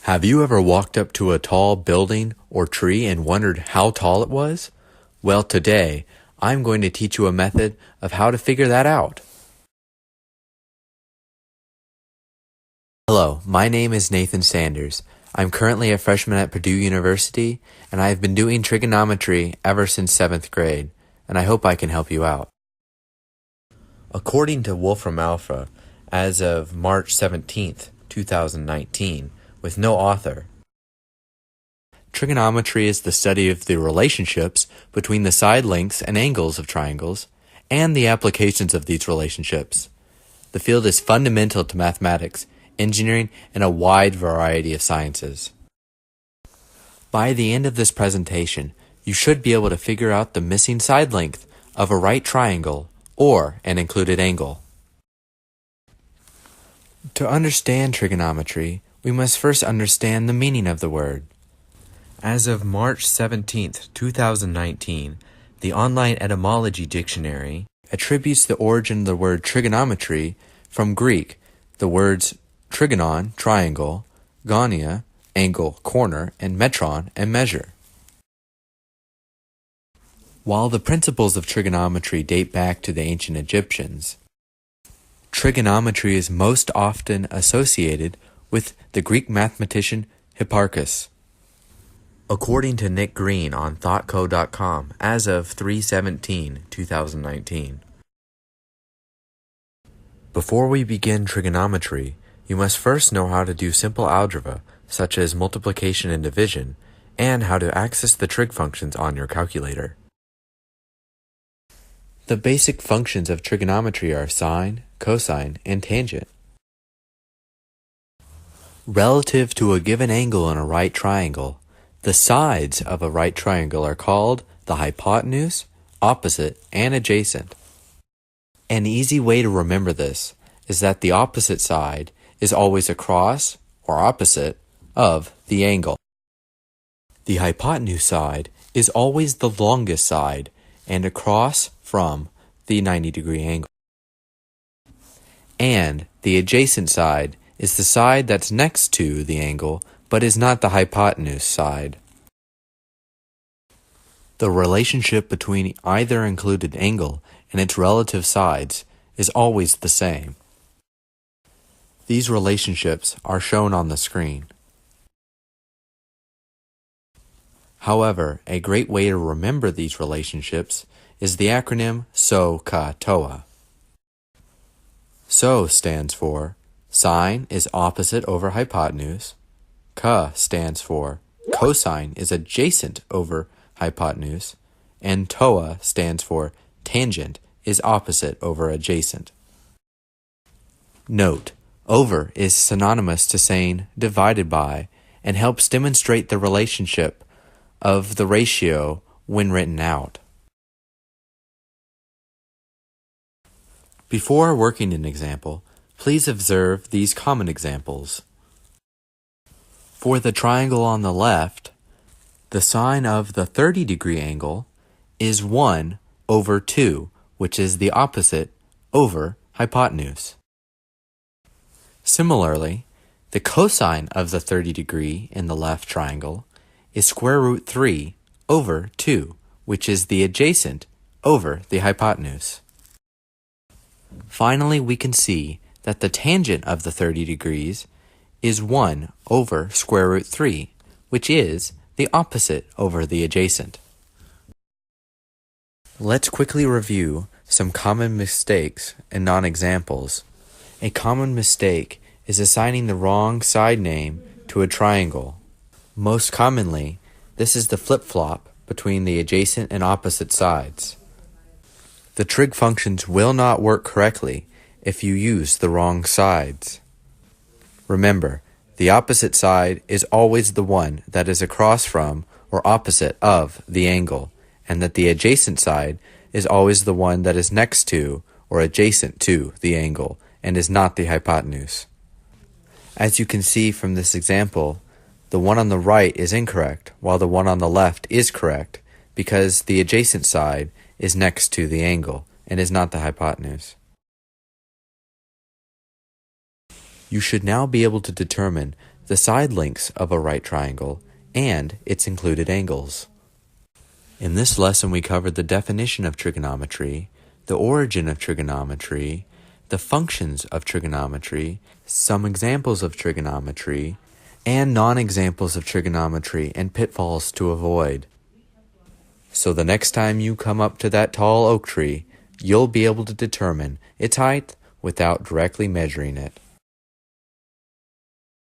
Have you ever walked up to a tall building or tree and wondered how tall it was? Well, today, I'm going to teach you a method of how to figure that out. Hello, my name is Nathan Sanders. I'm currently a freshman at Purdue University, and I have been doing trigonometry ever since 7th grade, and I hope I can help you out. According to Wolfram Alpha, as of March 17th, 2019, with no author, trigonometry is the study of the relationships between the side lengths and angles of triangles, and the applications of these relationships. The field is fundamental to mathematics, engineering, and a wide variety of sciences. By the end of this presentation, you should be able to figure out the missing side length of a right triangle or an included angle. To understand trigonometry, we must first understand the meaning of the word. As of March 17th, 2019, the online etymology dictionary attributes the origin of the word trigonometry from Greek, the words trigonon, triangle, gonia, angle, corner, and metron, and measure. While the principles of trigonometry date back to the ancient Egyptians, trigonometry is most often associated with the Greek mathematician Hipparchus. According to Nick Green on thoughtco.com as of 3/17/2019. Before we begin trigonometry, you must first know how to do simple algebra, such as multiplication and division, and how to access the trig functions on your calculator. The basic functions of trigonometry are sine, cosine, and tangent. Relative to a given angle in a right triangle, the sides of a right triangle are called the hypotenuse, opposite, and adjacent. An easy way to remember this is that the opposite side is always across, or opposite, of the angle. The hypotenuse side is always the longest side and across from the 90-degree angle. And the adjacent side is the side that's next to the angle but is not the hypotenuse side. The relationship between either included angle and its relative sides is always the same. These relationships are shown on the screen. However, a great way to remember these relationships is the acronym SOH CAH TOA. SO stands for sine is opposite over hypotenuse, CAH stands for cosine is adjacent over hypotenuse, and TOA stands for tangent is opposite over adjacent. Note, over is synonymous to saying divided by and helps demonstrate the relationship of the ratio when written out. Before working an example, please observe these common examples. For the triangle on the left, the sine of the 30-degree angle is 1 over 2, which is the opposite over hypotenuse. Similarly, the cosine of the 30-degree in the left triangle is square root 3 over 2, which is the adjacent over the hypotenuse. Finally, we can see that the tangent of the 30 degrees is 1 over square root 3, which is the opposite over the adjacent. Let's quickly review some common mistakes and non-examples. A common mistake is assigning the wrong side name to a triangle. Most commonly, this is the flip-flop between the adjacent and opposite sides. The trig functions will not work correctly if you use the wrong sides. Remember, the opposite side is always the one that is across from or opposite of the angle, and that the adjacent side is always the one that is next to or adjacent to the angle and is not the hypotenuse. As you can see from this example, the one on the right is incorrect, while the one on the left is correct, because the adjacent side is next to the angle and is not the hypotenuse. You should now be able to determine the the side lengths of a right triangle, and its included angles. In this lesson, we covered the definition of trigonometry, the origin of trigonometry, the functions of trigonometry, some examples of trigonometry, and non-examples of trigonometry and pitfalls to avoid. So the next time you come up to that tall oak tree, you'll be able to determine its height without directly measuring it.